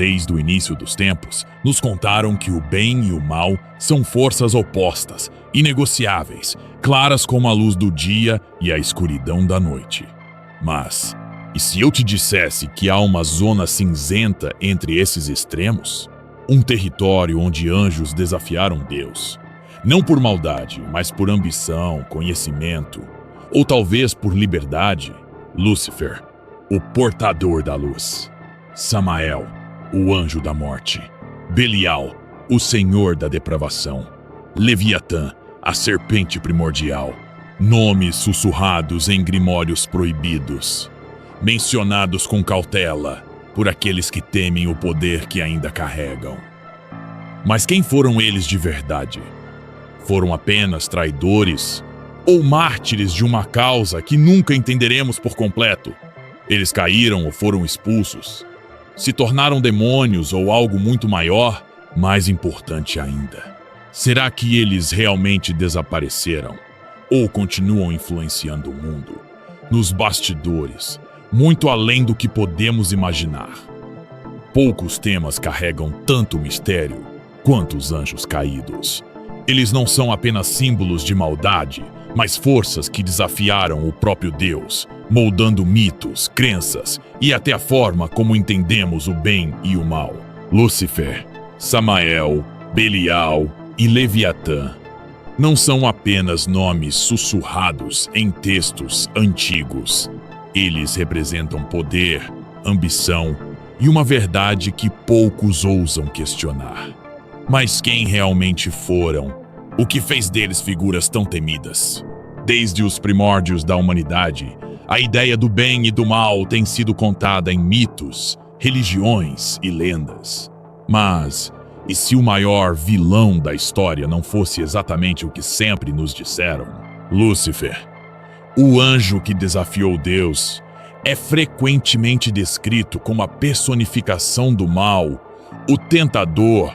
desde o início dos tempos, nos contaram que o bem e o mal são forças opostas, inegociáveis, claras como a luz do dia e a escuridão da noite. Mas, e se eu te dissesse que há uma zona cinzenta entre esses extremos? Um território onde anjos desafiaram Deus. Não por maldade, mas por ambição, conhecimento, ou talvez por liberdade. Lúcifer, o portador da luz. Samael, o anjo da morte. Belial, o senhor da depravação. Leviatã, a serpente primordial. Nomes sussurrados em grimórios proibidos, mencionados com cautela por aqueles que temem o poder que ainda carregam. Mas quem foram eles de verdade? Foram apenas traidores ou mártires de uma causa que nunca entenderemos por completo? Eles caíram ou foram expulsos? Se tornaram demônios ou algo muito maior? Mais importante ainda, será que eles realmente desapareceram? Ou continuam influenciando o mundo, nos bastidores, muito além do que podemos imaginar? Poucos temas carregam tanto mistério quanto os anjos caídos. Eles não são apenas símbolos de maldade, mas forças que desafiaram o próprio Deus, moldando mitos, crenças e até a forma como entendemos o bem e o mal. Lúcifer, Samael, Belial e Leviatã não são apenas nomes sussurrados em textos antigos. Eles representam poder, ambição e uma verdade que poucos ousam questionar. Mas quem realmente foram? O que fez deles figuras tão temidas? Desde os primórdios da humanidade, a ideia do bem e do mal tem sido contada em mitos, religiões e lendas. Mas e se o maior vilão da história não fosse exatamente o que sempre nos disseram? Lúcifer, o anjo que desafiou Deus, é frequentemente descrito como a personificação do mal, o tentador,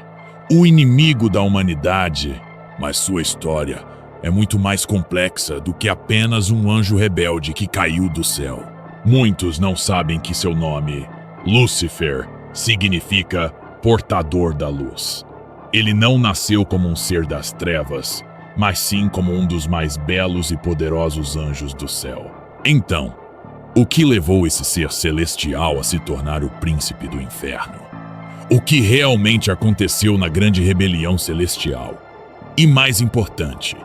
o inimigo da humanidade. Mas sua história é muito mais complexa do que apenas um anjo rebelde que caiu do céu. Muitos não sabem que seu nome, Lúcifer, significa portador da luz. Ele não nasceu como um ser das trevas, mas sim como um dos mais belos e poderosos anjos do céu. Então, o que levou esse ser celestial a se tornar o príncipe do inferno? O que realmente aconteceu na grande rebelião celestial? E mais importante,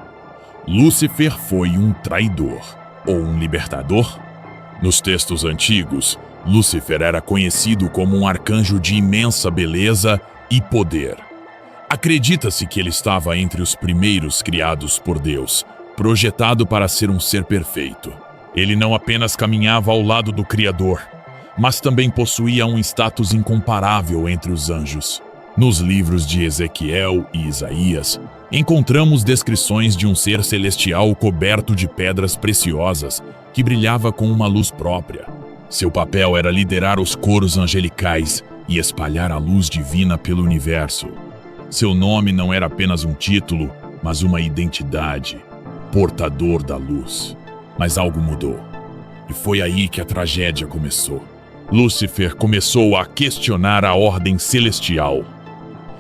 Lúcifer foi um traidor ou um libertador? Nos textos antigos, Lúcifer era conhecido como um arcanjo de imensa beleza e poder. Acredita-se que ele estava entre os primeiros criados por Deus, projetado para ser um ser perfeito. Ele não apenas caminhava ao lado do Criador, mas também possuía um status incomparável entre os anjos. Nos livros de Ezequiel e Isaías, encontramos descrições de um ser celestial coberto de pedras preciosas que brilhava com uma luz própria. Seu papel era liderar os coros angelicais e espalhar a luz divina pelo universo. Seu nome não era apenas um título, mas uma identidade, portador da luz. Mas algo mudou, e foi aí que a tragédia começou. Lúcifer começou a questionar a ordem celestial.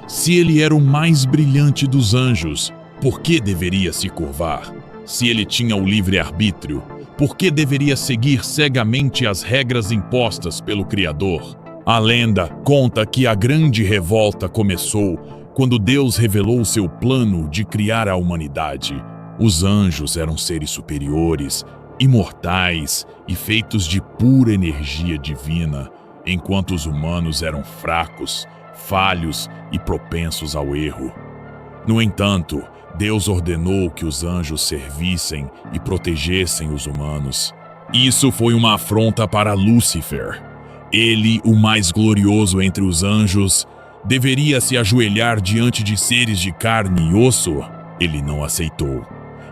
Se ele era o mais brilhante dos anjos, por que deveria se curvar? Se ele tinha o livre-arbítrio, por que deveria seguir cegamente as regras impostas pelo Criador? A lenda conta que a grande revolta começou quando Deus revelou seu plano de criar a humanidade. Os anjos eram seres superiores, imortais e feitos de pura energia divina, enquanto os humanos eram fracos, falhos e propensos ao erro. No entanto, Deus ordenou que os anjos servissem e protegessem os humanos. Isso foi uma afronta para Lúcifer. Ele, o mais glorioso entre os anjos, deveria se ajoelhar diante de seres de carne e osso. Ele não aceitou.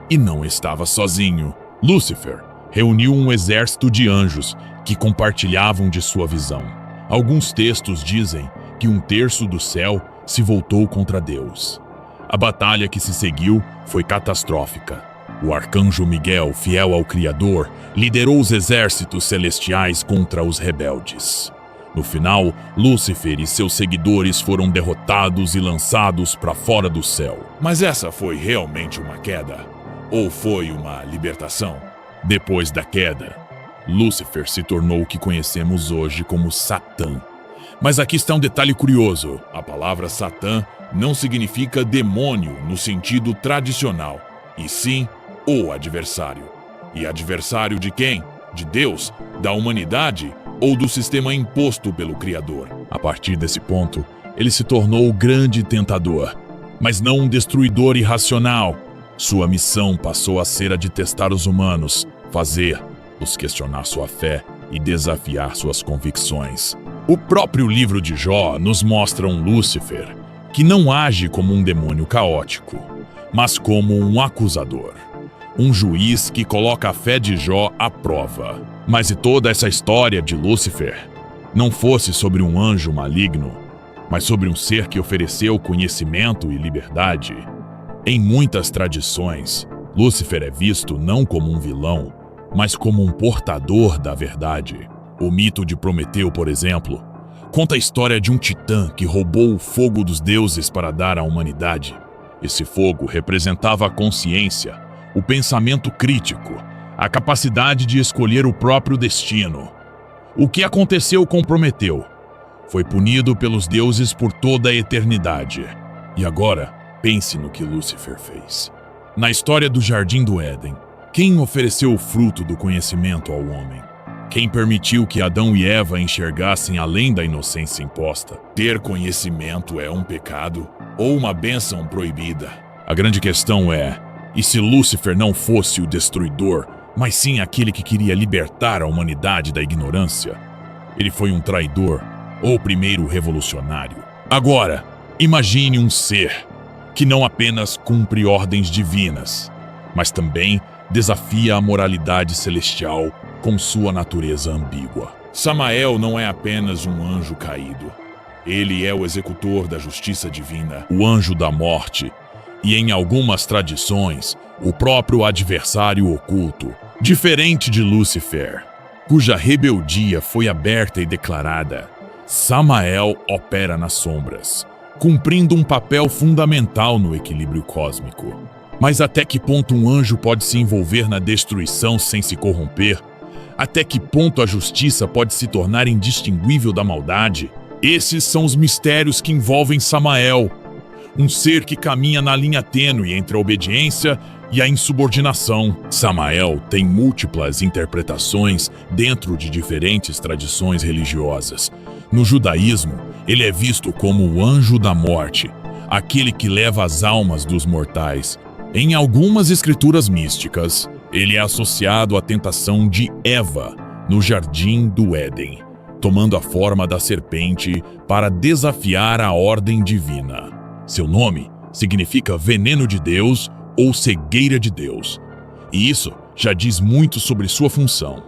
E não estava sozinho. Lúcifer reuniu um exército de anjos que compartilhavam de sua visão. Alguns textos dizem que 1/3 do céu se voltou contra Deus. A batalha que se seguiu foi catastrófica. O arcanjo Miguel, fiel ao Criador, liderou os exércitos celestiais contra os rebeldes. No final, Lúcifer e seus seguidores foram derrotados e lançados para fora do céu. Mas essa foi realmente uma queda? Ou foi uma libertação? Depois da queda, Lúcifer se tornou o que conhecemos hoje como Satã. Mas aqui está um detalhe curioso. A palavra Satã não significa demônio no sentido tradicional, e sim o adversário. E adversário de quem? De Deus? Da humanidade? Ou do sistema imposto pelo Criador? A partir desse ponto, ele se tornou o grande tentador, mas não um destruidor irracional. Sua missão passou a ser a de testar os humanos, fazê-los questionar sua fé e desafiar suas convicções. O próprio livro de Jó nos mostra um Lúcifer que não age como um demônio caótico, mas como um acusador. Um juiz que coloca a fé de Jó à prova. Mas se toda essa história de Lúcifer não fosse sobre um anjo maligno, mas sobre um ser que ofereceu conhecimento e liberdade, em muitas tradições, Lúcifer é visto não como um vilão, mas como um portador da verdade. O mito de Prometeu, por exemplo, conta a história de um titã que roubou o fogo dos deuses para dar à humanidade. Esse fogo representava a consciência, o pensamento crítico, a capacidade de escolher o próprio destino. O que aconteceu com Prometeu? Foi punido pelos deuses por toda a eternidade. E agora, pense no que Lúcifer fez. Na história do Jardim do Éden, quem ofereceu o fruto do conhecimento ao homem? Quem permitiu que Adão e Eva enxergassem além da inocência imposta? Ter conhecimento é um pecado ou uma bênção proibida? A grande questão é, e se Lúcifer não fosse o destruidor, mas sim aquele que queria libertar a humanidade da ignorância? Ele foi um traidor ou o primeiro revolucionário? Agora, imagine um ser que não apenas cumpre ordens divinas, mas também desafia a moralidade celestial com sua natureza ambígua. Samael não é apenas um anjo caído. Ele é o executor da justiça divina, o anjo da morte, e em algumas tradições, o próprio adversário oculto, diferente de Lúcifer, cuja rebeldia foi aberta e declarada. Samael opera nas sombras, cumprindo um papel fundamental no equilíbrio cósmico. Mas até que ponto um anjo pode se envolver na destruição sem se corromper? Até que ponto a justiça pode se tornar indistinguível da maldade? Esses são os mistérios que envolvem Samael, um ser que caminha na linha tênue entre a obediência e a insubordinação. Samael tem múltiplas interpretações dentro de diferentes tradições religiosas. No judaísmo, ele é visto como o anjo da morte, aquele que leva as almas dos mortais. Em algumas escrituras místicas, ele é associado à tentação de Eva no Jardim do Éden, tomando a forma da serpente para desafiar a ordem divina. Seu nome significa veneno de Deus ou cegueira de Deus, e isso já diz muito sobre sua função.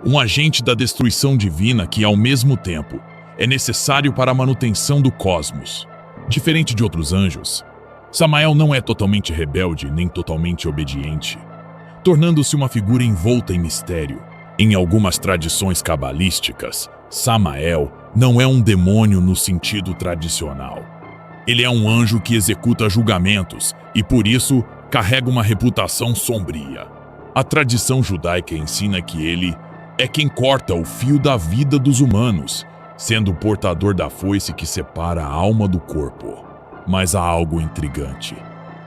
Um agente da destruição divina que, ao mesmo tempo, é necessário para a manutenção do cosmos. Diferente de outros anjos, Samael não é totalmente rebelde nem totalmente obediente, tornando-se uma figura envolta em mistério. Em algumas tradições cabalísticas, Samael não é um demônio no sentido tradicional. Ele é um anjo que executa julgamentos e, por isso, carrega uma reputação sombria. A tradição judaica ensina que ele é quem corta o fio da vida dos humanos, sendo o portador da foice que separa a alma do corpo. Mas há algo intrigante.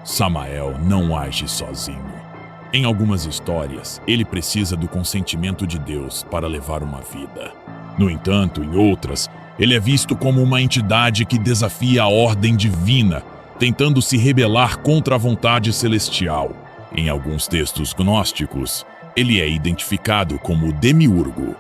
Samael não age sozinho. Em algumas histórias, ele precisa do consentimento de Deus para levar uma vida. No entanto, em outras, ele é visto como uma entidade que desafia a ordem divina, tentando se rebelar contra a vontade celestial. Em alguns textos gnósticos, ele é identificado como Demiurgo,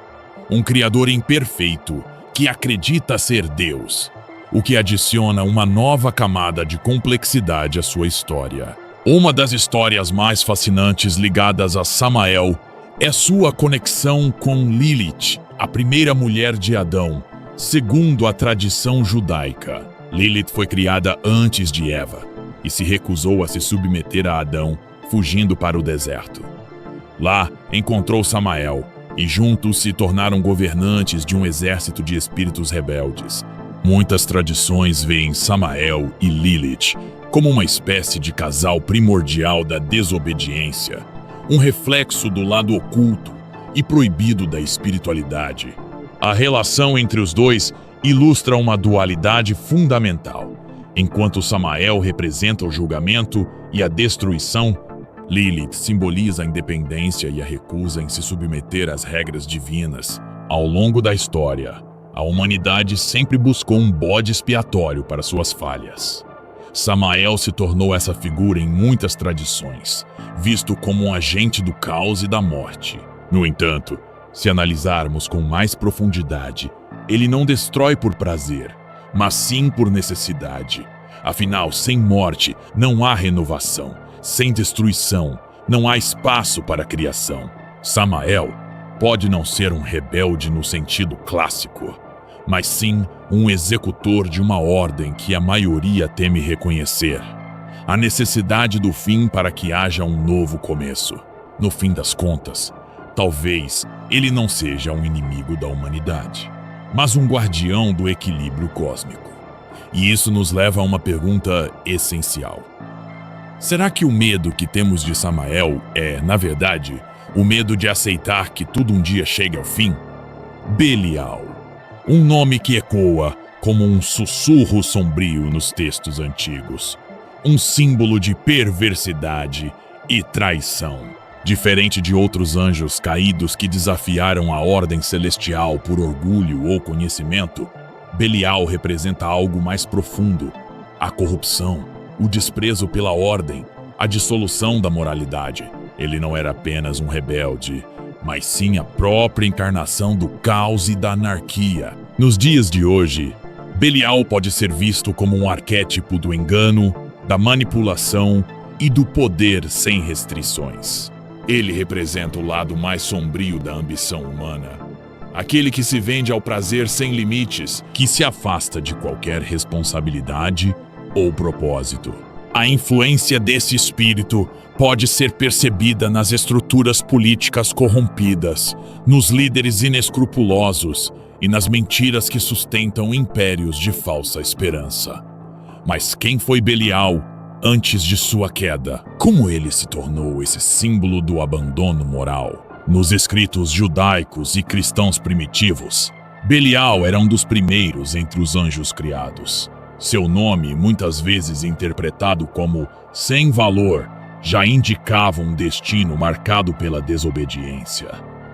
um criador imperfeito que acredita ser Deus, o que adiciona uma nova camada de complexidade à sua história. Uma das histórias mais fascinantes ligadas a Samael é sua conexão com Lilith, a primeira mulher de Adão, segundo a tradição judaica. Lilith foi criada antes de Eva e se recusou a se submeter a Adão, fugindo para o deserto. Lá encontrou Samael e juntos se tornaram governantes de um exército de espíritos rebeldes. Muitas tradições veem Samael e Lilith como uma espécie de casal primordial da desobediência, um reflexo do lado oculto e proibido da espiritualidade. A relação entre os dois ilustra uma dualidade fundamental. Enquanto Samael representa o julgamento e a destruição, Lilith simboliza a independência e a recusa em se submeter às regras divinas. Ao longo da história, a humanidade sempre buscou um bode expiatório para suas falhas. Samael se tornou essa figura em muitas tradições, visto como um agente do caos e da morte. No entanto, se analisarmos com mais profundidade, ele não destrói por prazer, mas sim por necessidade. Afinal, sem morte não há renovação, sem destruição não há espaço para a criação. Samael pode não ser um rebelde no sentido clássico, mas sim um executor de uma ordem que a maioria teme reconhecer. A necessidade do fim para que haja um novo começo. No fim das contas, talvez ele não seja um inimigo da humanidade, mas um guardião do equilíbrio cósmico. E isso nos leva a uma pergunta essencial. Será que o medo que temos de Samael é, na verdade, o medo de aceitar que tudo um dia chegue ao fim? Belial, um nome que ecoa como um sussurro sombrio nos textos antigos, um símbolo de perversidade e traição. Diferente de outros anjos caídos que desafiaram a ordem celestial por orgulho ou conhecimento, Belial representa algo mais profundo: a corrupção, o desprezo pela ordem, a dissolução da moralidade. Ele não era apenas um rebelde, mas sim a própria encarnação do caos e da anarquia. Nos dias de hoje, Belial pode ser visto como um arquétipo do engano, da manipulação e do poder sem restrições. Ele representa o lado mais sombrio da ambição humana, aquele que se vende ao prazer sem limites, que se afasta de qualquer responsabilidade ou propósito. A influência desse espírito pode ser percebida nas estruturas políticas corrompidas, nos líderes inescrupulosos e nas mentiras que sustentam impérios de falsa esperança. Mas quem foi Belial antes de sua queda? Como ele se tornou esse símbolo do abandono moral? Nos escritos judaicos e cristãos primitivos, Belial era um dos primeiros entre os anjos criados. Seu nome, muitas vezes interpretado como sem valor, já indicava um destino marcado pela desobediência.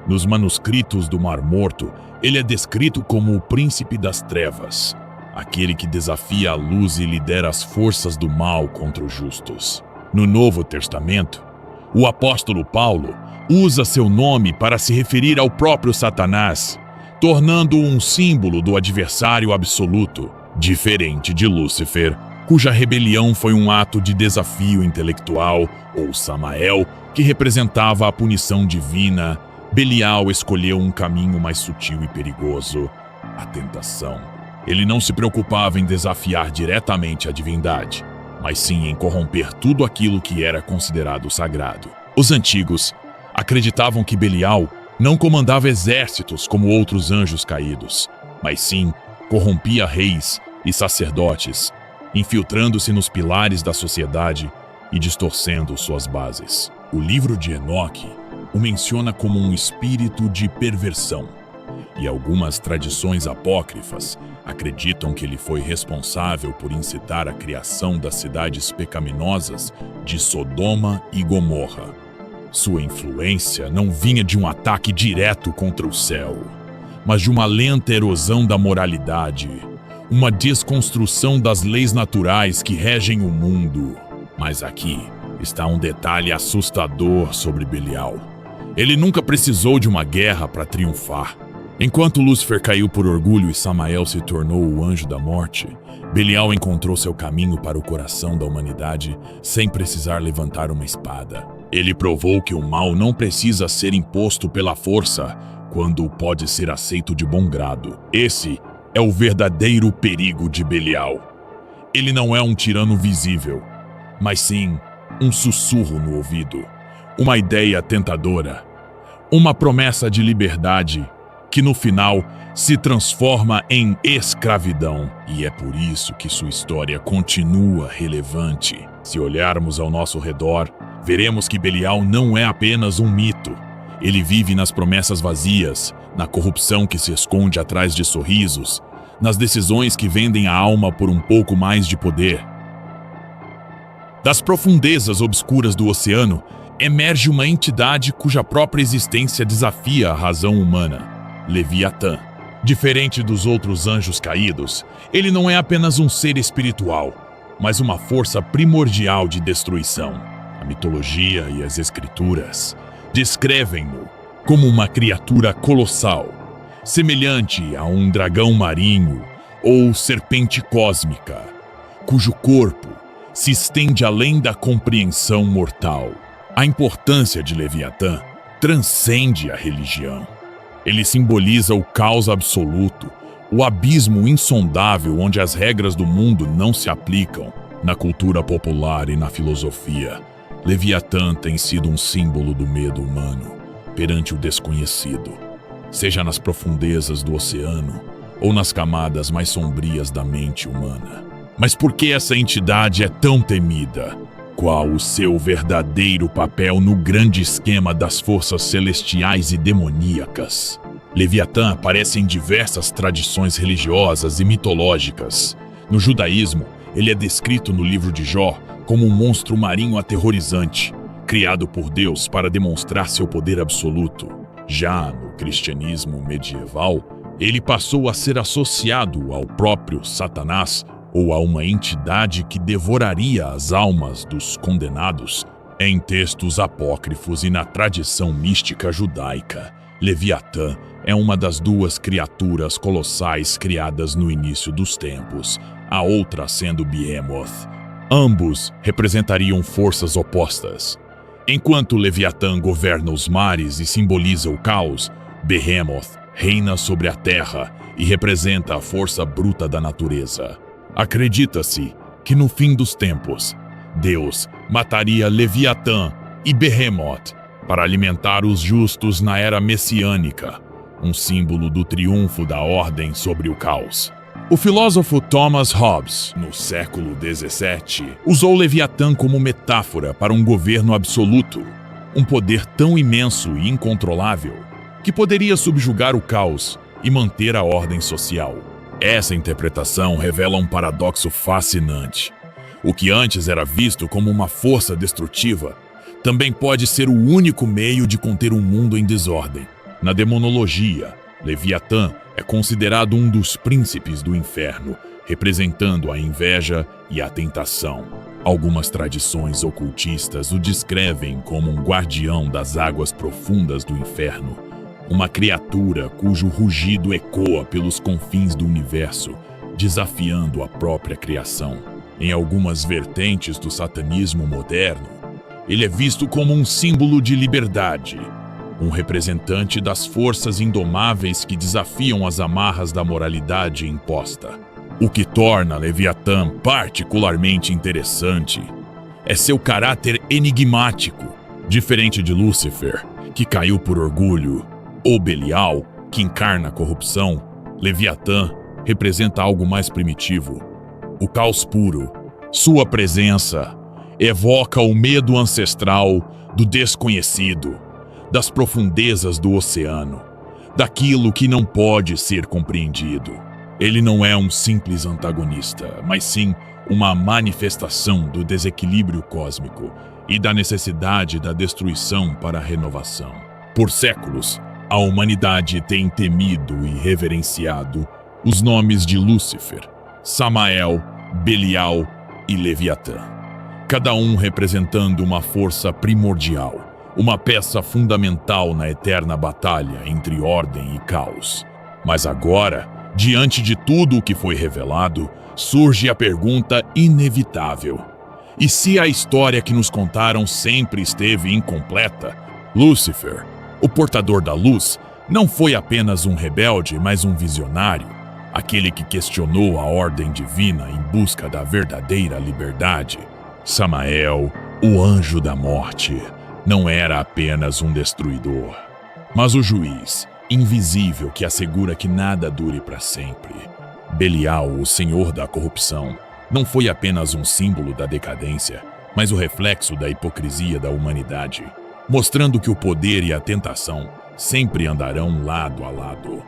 Nos manuscritos do Mar Morto, ele é descrito como o príncipe das trevas, aquele que desafia a luz e lidera as forças do mal contra os justos. No Novo Testamento, o apóstolo Paulo usa seu nome para se referir ao próprio Satanás, tornando-o um símbolo do adversário absoluto, diferente de Lúcifer, cuja rebelião foi um ato de desafio intelectual, ou Samael, que representava a punição divina. Belial escolheu um caminho mais sutil e perigoso: a tentação. Ele não se preocupava em desafiar diretamente a divindade, mas sim em corromper tudo aquilo que era considerado sagrado. Os antigos acreditavam que Belial não comandava exércitos como outros anjos caídos, mas sim corrompia reis e sacerdotes, infiltrando-se nos pilares da sociedade e distorcendo suas bases. O livro de Enoque o menciona como um espírito de perversão, e algumas tradições apócrifas acreditam que ele foi responsável por incitar a criação das cidades pecaminosas de Sodoma e Gomorra. Sua influência não vinha de um ataque direto contra o céu, mas de uma lenta erosão da moralidade, uma desconstrução das leis naturais que regem o mundo. Mas aqui está um detalhe assustador sobre Belial. Ele nunca precisou de uma guerra para triunfar. Enquanto Lúcifer caiu por orgulho e Samael se tornou o anjo da morte, Belial encontrou seu caminho para o coração da humanidade sem precisar levantar uma espada. Ele provou que o mal não precisa ser imposto pela força, quando pode ser aceito de bom grado. Esse é o verdadeiro perigo de Belial. Ele não é um tirano visível, mas sim um sussurro no ouvido, uma ideia tentadora, Uma promessa de liberdade que no final se transforma em escravidão. E é por isso que sua história continua relevante. Se olharmos ao nosso redor, veremos que Belial não é apenas um mito. Ele vive nas promessas vazias, na corrupção que se esconde atrás de sorrisos, nas decisões que vendem a alma por um pouco mais de poder. Das profundezas obscuras do oceano, emerge uma entidade cuja própria existência desafia a razão humana, Leviatã. Diferente dos outros anjos caídos, ele não é apenas um ser espiritual, mas uma força primordial de destruição. A mitologia e as escrituras descrevem-no como uma criatura colossal, semelhante a um dragão marinho ou serpente cósmica, cujo corpo se estende além da compreensão mortal. A importância de Leviatã transcende a religião. Ele simboliza o caos absoluto, o abismo insondável onde as regras do mundo não se aplicam. Na cultura popular e na filosofia, Leviatã tem sido um símbolo do medo humano perante o desconhecido, seja nas profundezas do oceano ou nas camadas mais sombrias da mente humana. Mas por que essa entidade é tão temida? Qual o seu verdadeiro papel no grande esquema das forças celestiais e demoníacas? Leviatã aparece em diversas tradições religiosas e mitológicas. No judaísmo, ele é descrito no livro de Jó como um monstro marinho aterrorizante, criado por Deus para demonstrar seu poder absoluto. Já no cristianismo medieval, ele passou a ser associado ao próprio Satanás, ou a uma entidade que devoraria as almas dos condenados. Em textos apócrifos e na tradição mística judaica, Leviatã é uma das duas criaturas colossais criadas no início dos tempos, a outra sendo Behemoth. Ambos representariam forças opostas. Enquanto Leviatã governa os mares e simboliza o caos, Behemoth reina sobre a terra e representa a força bruta da natureza. Acredita-se que no fim dos tempos, Deus mataria Leviatã e Behemoth para alimentar os justos na era messiânica, um símbolo do triunfo da ordem sobre o caos. O filósofo Thomas Hobbes, no século XVII, usou Leviatã como metáfora para um governo absoluto, um poder tão imenso e incontrolável que poderia subjugar o caos e manter a ordem social. Essa interpretação revela um paradoxo fascinante. O que antes era visto como uma força destrutiva também pode ser o único meio de conter um mundo em desordem. Na demonologia, Leviatã é considerado um dos príncipes do inferno, representando a inveja e a tentação. Algumas tradições ocultistas o descrevem como um guardião das águas profundas do inferno, uma criatura cujo rugido ecoa pelos confins do universo, desafiando a própria criação. Em algumas vertentes do satanismo moderno, ele é visto como um símbolo de liberdade, um representante das forças indomáveis que desafiam as amarras da moralidade imposta. O que torna Leviatã particularmente interessante é seu caráter enigmático, diferente de Lúcifer, que caiu por orgulho, ou Belial, que encarna a corrupção. Leviatã representa algo mais primitivo, o caos puro. Sua presença evoca o medo ancestral do desconhecido, das profundezas do oceano, daquilo que não pode ser compreendido. Ele não é um simples antagonista, mas sim uma manifestação do desequilíbrio cósmico e da necessidade da destruição para a renovação. Por séculos, a humanidade tem temido e reverenciado os nomes de Lúcifer, Samael, Belial e Leviatã, cada um representando uma força primordial, uma peça fundamental na eterna batalha entre ordem e caos. Mas agora, diante de tudo o que foi revelado, surge a pergunta inevitável: e se a história que nos contaram sempre esteve incompleta? Lúcifer, o portador da luz, não foi apenas um rebelde, mas um visionário, aquele que questionou a ordem divina em busca da verdadeira liberdade. Samael, o anjo da morte, não era apenas um destruidor. Mas o juiz, invisível que assegura que nada dure para sempre, Belial, o senhor da corrupção, não foi apenas um símbolo da decadência, mas o reflexo da hipocrisia da humanidade, mostrando que o poder e a tentação sempre andarão lado a lado.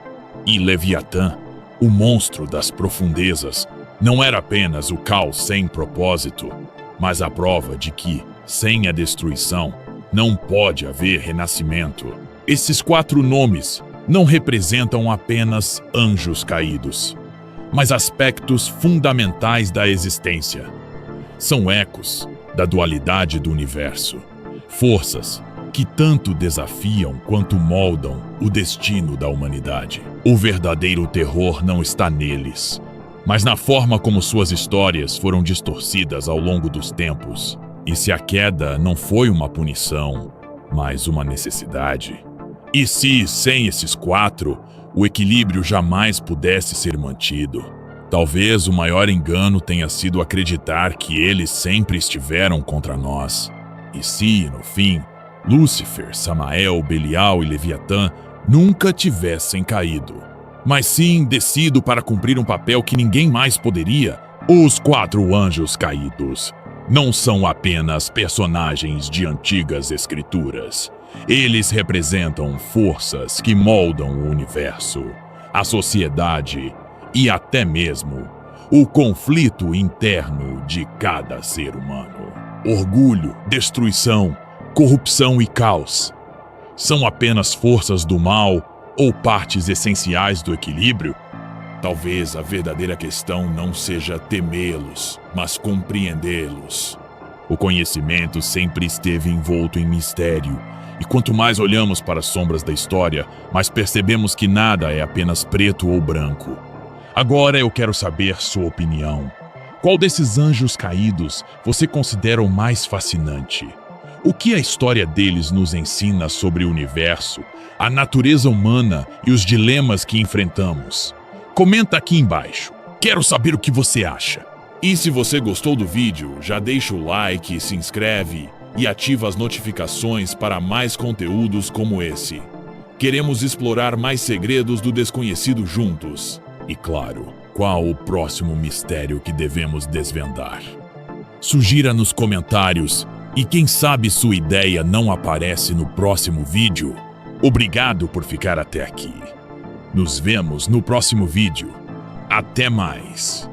E Leviatã, o monstro das profundezas, não era apenas o caos sem propósito, mas a prova de que, sem a destruição, não pode haver renascimento. Esses 4 nomes não representam apenas anjos caídos, mas aspectos fundamentais da existência. São ecos da dualidade do universo, forças que tanto desafiam quanto moldam o destino da humanidade. O verdadeiro terror não está neles, mas na forma como suas histórias foram distorcidas ao longo dos tempos. E se a queda não foi uma punição, mas uma necessidade? E se, sem esses 4, o equilíbrio jamais pudesse ser mantido? Talvez o maior engano tenha sido acreditar que eles sempre estiveram contra nós. E se, no fim, Lúcifer, Samael, Belial e Leviatã nunca tivessem caído, mas sim descido para cumprir um papel que ninguém mais poderia? Os 4 anjos caídos não são apenas personagens de antigas escrituras. Eles representam forças que moldam o universo, a sociedade e até mesmo o conflito interno de cada ser humano. Orgulho, destruição, corrupção e caos são apenas forças do mal ou partes essenciais do equilíbrio? Talvez a verdadeira questão não seja temê-los, mas compreendê-los. O conhecimento sempre esteve envolto em mistério, e quanto mais olhamos para as sombras da história, mais percebemos que nada é apenas preto ou branco. Agora eu quero saber sua opinião. Qual desses anjos caídos você considera o mais fascinante? O que a história deles nos ensina sobre o universo, a natureza humana e os dilemas que enfrentamos? Comenta aqui embaixo. Quero saber o que você acha. E se você gostou do vídeo, já deixa o like, se inscreve e ativa as notificações para mais conteúdos como esse. Queremos explorar mais segredos do desconhecido juntos. E claro, qual o próximo mistério que devemos desvendar? Sugira nos comentários e quem sabe sua ideia não aparece no próximo vídeo. Obrigado por ficar até aqui. Nos vemos no próximo vídeo. Até mais!